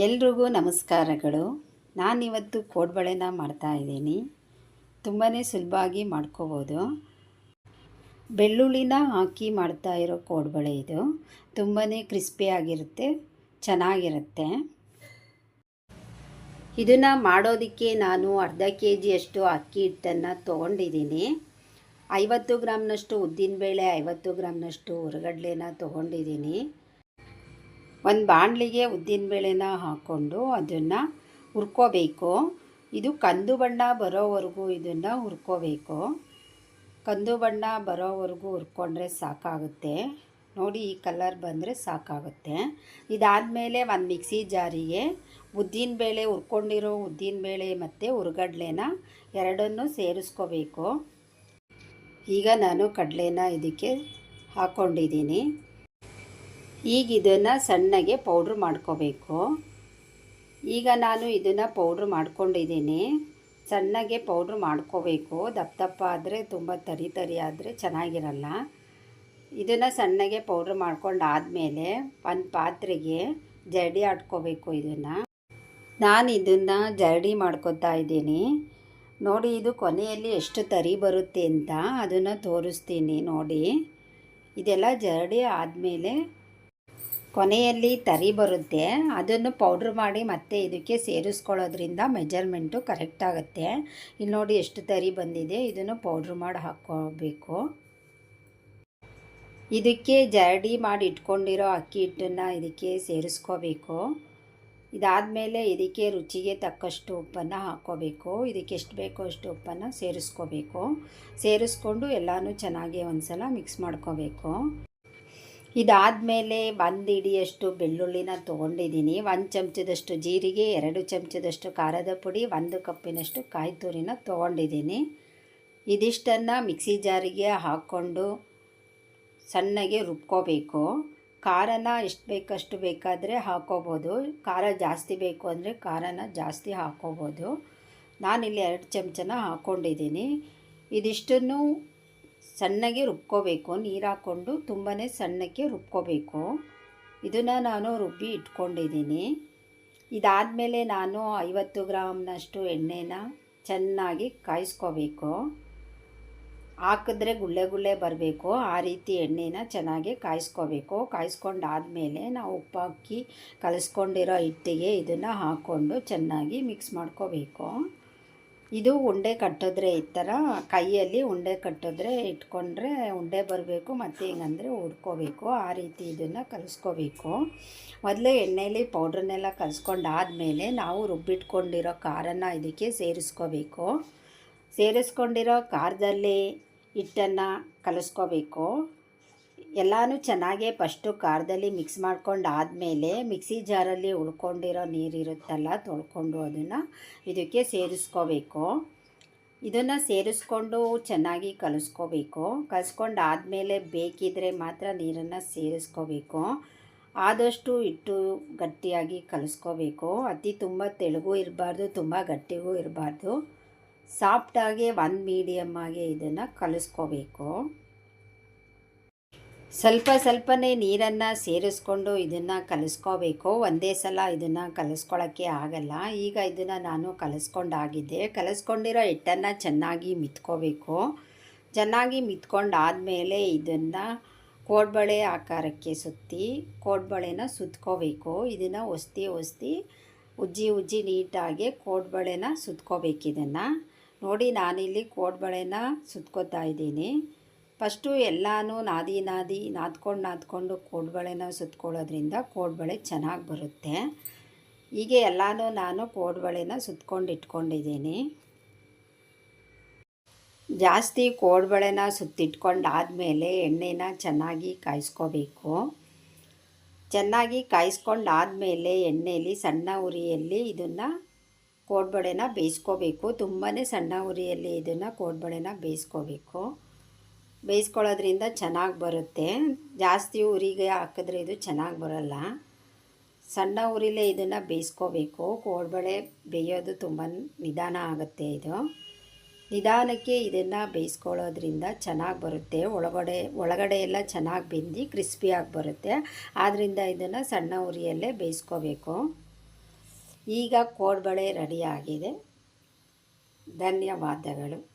ಎಲ್ರಿಗೂ ನಮಸ್ಕಾರಗಳು. ನಾನಿವತ್ತು ಕೋಡ್ಬಳೆನ ಮಾಡ್ತಾಯಿದ್ದೀನಿ. ತುಂಬಾ ಸುಲಭವಾಗಿ ಮಾಡ್ಕೋಬೋದು. ಬೆಳ್ಳುಳ್ಳಿನ ಹಾಕಿ ಮಾಡ್ತಾಯಿರೋ ಕೋಡ್ಬಳೆ ಇದು. ತುಂಬಾ ಕ್ರಿಸ್ಪಿಯಾಗಿರುತ್ತೆ, ಚೆನ್ನಾಗಿರುತ್ತೆ. ಇದನ್ನು ಮಾಡೋದಕ್ಕೆ ನಾನು ಅರ್ಧ ಕೆಜಿಯಷ್ಟು ಅಕ್ಕಿ ಹಿಟ್ಟನ್ನು ತೊಗೊಂಡಿದ್ದೀನಿ. 50 ಗ್ರಾಮ್ನಷ್ಟು ಉದ್ದಿನಬೇಳೆ, 50 ಗ್ರಾಮ್ನಷ್ಟು ಹುರ್ಗಡ್ಲೆನ ತೊಗೊಂಡಿದ್ದೀನಿ. ಒಂದು ಬಾಣಲಿಗೆ ಉದ್ದಿನಬೇಳೆನ ಹಾಕ್ಕೊಂಡು ಅದನ್ನು ಹುರ್ಕೋಬೇಕು. ಇದು ಕಂದು ಬಣ್ಣ ಬರೋವರೆಗೂ ಇದನ್ನು ಹುರ್ಕೋಬೇಕು. ಕಂದು ಬಣ್ಣ ಬರೋವರೆಗೂ ಹುರ್ಕೊಂಡ್ರೆ ಸಾಕಾಗುತ್ತೆ. ನೋಡಿ, ಈ ಕಲರ್ ಬಂದರೆ ಸಾಕಾಗುತ್ತೆ. ಇದಾದಮೇಲೆ ಒಂದು ಮಿಕ್ಸಿ ಜಾರಿಗೆ ಉದ್ದಿನಬೇಳೆ, ಹುರ್ಕೊಂಡಿರೋ ಉದ್ದಿನಬೇಳೆ ಮತ್ತು ಹುರ್ಗಡ್ಲೆನ ಎರಡನ್ನೂ ಸೇರಿಸ್ಕೋಬೇಕು. ಈಗ ನಾನು ಕಡಲೆನ ಇದಕ್ಕೆ ಹಾಕ್ಕೊಂಡಿದ್ದೀನಿ. ಈಗ ಇದನ್ನು ಸಣ್ಣಗೆ ಪೌಡ್ರ್ ಮಾಡ್ಕೋಬೇಕು. ಈಗ ನಾನು ಇದನ್ನು ಪೌಡ್ರ್ ಮಾಡ್ಕೊಂಡಿದ್ದೀನಿ. ಸಣ್ಣಗೆ ಪೌಡ್ರ್ ಮಾಡ್ಕೋಬೇಕು. ದಪ್ಪ ದಪ್ಪ ಆದರೆ ತುಂಬ ತರಿ ತರಿ ಆದರೆ ಚೆನ್ನಾಗಿರಲ್ಲ. ಇದನ್ನು ಸಣ್ಣಗೆ ಪೌಡ್ರ್ ಮಾಡ್ಕೊಂಡಾದಮೇಲೆ ಒಂದು ಪಾತ್ರೆಗೆ ಜರಡಿ ಆಡ್ಕೋಬೇಕು. ನಾನು ಇದನ್ನು ಜರಡಿ ಮಾಡ್ಕೊತಾ ಇದ್ದೀನಿ. ನೋಡಿ, ಇದು ಕೊನೆಯಲ್ಲಿ ಎಷ್ಟು ತರಿ ಬರುತ್ತೆ ಅಂತ ಅದನ್ನು ತೋರಿಸ್ತೀನಿ ನೋಡಿ. ಇದೆಲ್ಲ ಜರಡಿ ಆದಮೇಲೆ ಕೊನೆಯಲ್ಲಿ ತರಿ ಬರುತ್ತೆ. ಅದನ್ನು ಪೌಡ್ರ್ ಮಾಡಿ ಮತ್ತೆ ಇದಕ್ಕೆ ಸೇರಿಸ್ಕೊಳ್ಳೋದ್ರಿಂದ ಮೆಜರ್ಮೆಂಟು ಕರೆಕ್ಟ್ ಆಗುತ್ತೆ. ಇಲ್ಲಿ ನೋಡಿ ಎಷ್ಟು ತರಿ ಬಂದಿದೆ. ಇದನ್ನು ಪೌಡ್ರ್ ಮಾಡಿ ಹಾಕ್ಕೋಬೇಕು. ಇದಕ್ಕೆ ಜರಡಿ ಮಾಡಿ ಇಟ್ಕೊಂಡಿರೋ ಅಕ್ಕಿ ಹಿಟ್ಟನ್ನು ಇದಕ್ಕೆ ಸೇರಿಸ್ಕೋಬೇಕು. ಇದಾದಮೇಲೆ ಇದಕ್ಕೆ ರುಚಿಗೆ ತಕ್ಕಷ್ಟು ಉಪ್ಪನ್ನು ಹಾಕ್ಕೋಬೇಕು. ಇದಕ್ಕೆ ಎಷ್ಟು ಬೇಕೋ ಅಷ್ಟು ಉಪ್ಪನ್ನು ಸೇರಿಸ್ಕೋಬೇಕು. ಸೇರಿಸ್ಕೊಂಡು ಎಲ್ಲನೂ ಚೆನ್ನಾಗಿ ಒಂದು ಸಲ ಮಿಕ್ಸ್ ಮಾಡ್ಕೋಬೇಕು. ಇದಾದಮೇಲೆ 1 ಹಿಡಿಯಷ್ಟು ಬೆಳ್ಳುಳ್ಳಿನ ತೊಗೊಂಡಿದ್ದೀನಿ. 1 ಚಮಚದಷ್ಟು ಜೀರಿಗೆ, 2 ಚಮಚದಷ್ಟು ಖಾರದ ಪುಡಿ, 1 ಕಪ್ಪಿನಷ್ಟು ಕಾಯಿ ತುರಿನ ತೊಗೊಂಡಿದ್ದೀನಿ. ಇದಿಷ್ಟನ್ನು ಮಿಕ್ಸಿ ಜಾರಿಗೆ ಹಾಕ್ಕೊಂಡು ಸಣ್ಣಗೆ ರುಬ್ಕೋಬೇಕು. ಖಾರನ ಎಷ್ಟು ಬೇಕಷ್ಟು ಬೇಕಾದರೆ ಹಾಕ್ಕೋಬೋದು. ಖಾರ ಜಾಸ್ತಿ ಬೇಕು ಅಂದರೆ ಖಾರನ ಜಾಸ್ತಿ ಹಾಕ್ಕೋಬೋದು. ನಾನಿಲ್ಲಿ 2 ಚಮಚನ ಹಾಕ್ಕೊಂಡಿದ್ದೀನಿ. ಇದಿಷ್ಟನ್ನು ಸಣ್ಣಗೆ ರುಬ್ಕೋಬೇಕು. ನೀರು ಹಾಕ್ಕೊಂಡು ತುಂಬಾ ಸಣ್ಣಕ್ಕೆ ರುಬ್ಕೋಬೇಕು. ಇದನ್ನು ನಾನು ರುಬ್ಬಿ ಇಟ್ಕೊಂಡಿದ್ದೀನಿ. ಇದಾದಮೇಲೆ ನಾನು 50 ಗ್ರಾಮ್ನಷ್ಟು ಎಣ್ಣೆನ ಚೆನ್ನಾಗಿ ಕಾಯಿಸ್ಕೋಬೇಕು. ಹಾಕಿದ್ರೆ ಗುಳ್ಳೆ ಗುಳ್ಳೆ ಬರಬೇಕು. ಆ ರೀತಿ ಎಣ್ಣೆನ ಚೆನ್ನಾಗಿ ಕಾಯಿಸ್ಕೋಬೇಕು. ಕಾಯಿಸ್ಕೊಂಡಾದಮೇಲೆ ನಾವು ಉಪ್ಪು ಹಾಕಿ ಕಲಿಸ್ಕೊಂಡಿರೋ ಹಿಟ್ಟಿಗೆ ಇದನ್ನು ಹಾಕ್ಕೊಂಡು ಚೆನ್ನಾಗಿ ಮಿಕ್ಸ್ ಮಾಡ್ಕೋಬೇಕು. ಇದು ಉಂಡೆ ಕಟ್ಟಿದ್ರೆ ಈ ಥರ ಕೈಯಲ್ಲಿ ಉಂಡೆ ಕಟ್ಟಿದ್ರೆ ಇಟ್ಕೊಂಡ್ರೆ ಉಂಡೆ ಬರಬೇಕು. ಮತ್ತು ಹಿಂಗಂದರೆ ಹುಡ್ಕೋಬೇಕು. ಆ ರೀತಿ ಇದನ್ನು ಕಲಿಸ್ಕೋಬೇಕು. ಮೊದಲೇ ಎಣ್ಣೆಯಲ್ಲಿ ಪೌಡ್ರನ್ನೆಲ್ಲ ಕಲಿಸ್ಕೊಂಡಾದಮೇಲೆ ನಾವು ರುಬ್ಬಿಟ್ಕೊಂಡಿರೋ ಖಾರನ ಇದಕ್ಕೆ ಸೇರಿಸ್ಕೋಬೇಕು. ಸೇರಿಸ್ಕೊಂಡಿರೋ ಖಾರದಲ್ಲಿ ಹಿಟ್ಟನ್ನು ಕಲಿಸ್ಕೋಬೇಕು. ಎಲ್ಲನೂ ಚೆನ್ನಾಗೇ ಫಸ್ಟು ಖಾರದಲ್ಲಿ ಮಿಕ್ಸ್ ಮಾಡ್ಕೊಂಡಾದಮೇಲೆ ಮಿಕ್ಸಿ ಜಾರಲ್ಲಿ ಉಳ್ಕೊಂಡಿರೋ ನೀರಿರುತ್ತಲ್ಲ, ತೊಳ್ಕೊಂಡು ಅದನ್ನು ಇದಕ್ಕೆ ಸೇರಿಸ್ಕೋಬೇಕು. ಇದನ್ನು ಸೇರಿಸ್ಕೊಂಡು ಚೆನ್ನಾಗಿ ಕಲಿಸ್ಕೋಬೇಕು. ಕಲಿಸ್ಕೊಂಡಾದಮೇಲೆ ಬೇಕಿದ್ದರೆ ಮಾತ್ರ ನೀರನ್ನು ಸೇರಿಸ್ಕೋಬೇಕು. ಆದಷ್ಟು ಹಿಟ್ಟು ಗಟ್ಟಿಯಾಗಿ ಕಲಿಸ್ಕೋಬೇಕು. ಅತಿ ತುಂಬ ತೆಳುಗೂ ಇರಬಾರ್ದು, ತುಂಬ ಗಟ್ಟಿಗೂ ಇರಬಾರ್ದು. ಸಾಫ್ಟಾಗಿ ಒಂದು ಮೀಡಿಯಮ್ ಆಗಿ ಇದನ್ನು ಕಲಿಸ್ಕೋಬೇಕು. ಸ್ವಲ್ಪ ಸ್ವಲ್ಪನೇ ನೀರನ್ನು ಸೇರಿಸ್ಕೊಂಡು ಇದನ್ನು ಕಲಿಸ್ಕೋಬೇಕು. ಒಂದೇ ಸಲ ಇದನ್ನು ಕಲಿಸ್ಕೊಳ್ಳೋಕ್ಕೆ ಆಗಲ್ಲ. ಈಗ ಇದನ್ನು ನಾನು ಕಲಿಸ್ಕೊಂಡಾಗಿದ್ದೆ. ಕಲಿಸ್ಕೊಂಡಿರೋ ಹಿಟ್ಟನ್ನು ಚೆನ್ನಾಗಿ ಮಿತ್ಕೋಬೇಕು. ಚೆನ್ನಾಗಿ ಮಿತ್ಕೊಂಡಾದಮೇಲೆ ಇದನ್ನು ಕೋಡ್ಬಳೆ ಆಕಾರಕ್ಕೆ ಸುತ್ತಿ ಕೋಡ್ಬಳೆನ ಸುತ್ಕೋಬೇಕು. ಇದನ್ನು ಒಸ್ತಿ ಉಜ್ಜಿ ನೀಟಾಗಿ ಕೋಡ್ಬಳೆನ ಸುತ್ಕೋಬೇಕು. ಇದನ್ನು ನೋಡಿ, ನಾನಿಲ್ಲಿ ಕೋಡ್ಬಳೆನ ಸುತ್ಕೋತಾ ಇದ್ದೀನಿ. ಫಸ್ಟು ಎಲ್ಲನೂ ನಾದ್ಕೊಂಡು ಕೋಡ್ಬಳೆನ ಸುತ್ಕೊಳ್ಳೋದ್ರಿಂದ ಕೋಡ್ಬಳೆ ಚೆನ್ನಾಗಿ ಬರುತ್ತೆ. ಹೀಗೆ ಎಲ್ಲನೂ ನಾನು ಕೋಡ್ಬಳೆನ ಸುತ್ಕೊಂಡು ಇಟ್ಕೊಂಡಿದ್ದೀನಿ. ಜಾಸ್ತಿ ಕೋಡ್ಬಳೆನ ಸುತ್ತಿಟ್ಕೊಂಡಾದಮೇಲೆ ಎಣ್ಣೆನ ಚೆನ್ನಾಗಿ ಕಾಯಿಸ್ಕೋಬೇಕು. ಚೆನ್ನಾಗಿ ಕಾಯಿಸ್ಕೊಂಡಾದಮೇಲೆ ಎಣ್ಣೆಯಲ್ಲಿ ಸಣ್ಣ ಉರಿಯಲ್ಲಿ ಇದನ್ನು ಕೋಡ್ಬಳೆನ ಬೇಯಿಸ್ಕೋಬೇಕು. ತುಂಬಾ ಸಣ್ಣ ಉರಿಯಲ್ಲಿ ಇದನ್ನು ಕೋಡ್ಬಳೆನ ಬೇಯಿಸ್ಕೋಬೇಕು. ಬೇಯಿಸ್ಕೊಳ್ಳೋದ್ರಿಂದ ಚೆನ್ನಾಗಿ ಬರುತ್ತೆ. ಜಾಸ್ತಿ ಉರಿಗೆ ಹಾಕಿದ್ರೆ ಇದು ಚೆನ್ನಾಗಿ ಬರೋಲ್ಲ. ಸಣ್ಣ ಉರಿಲೇ ಇದನ್ನು ಬೇಯಿಸ್ಕೋಬೇಕು. ಕೋಡ್ಬಳೆ ಬೇಯೋದು ತುಂಬ ನಿಧಾನ ಆಗುತ್ತೆ. ಇದು ನಿಧಾನಕ್ಕೆ ಇದನ್ನು ಬೇಯಿಸ್ಕೊಳ್ಳೋದ್ರಿಂದ ಚೆನ್ನಾಗಿ ಬರುತ್ತೆ. ಒಳಗಡೆ ಎಲ್ಲ ಚೆನ್ನಾಗಿ ಬೆಂದು ಕ್ರಿಸ್ಪಿಯಾಗಿ ಬರುತ್ತೆ. ಆದ್ದರಿಂದ ಇದನ್ನು ಸಣ್ಣ ಉರಿಯಲ್ಲೇ ಬೇಯಿಸ್ಕೋಬೇಕು. ಈಗ ಕೋಡ್ಬಳೆ ರೆಡಿಯಾಗಿದೆ. ಧನ್ಯವಾದಗಳು.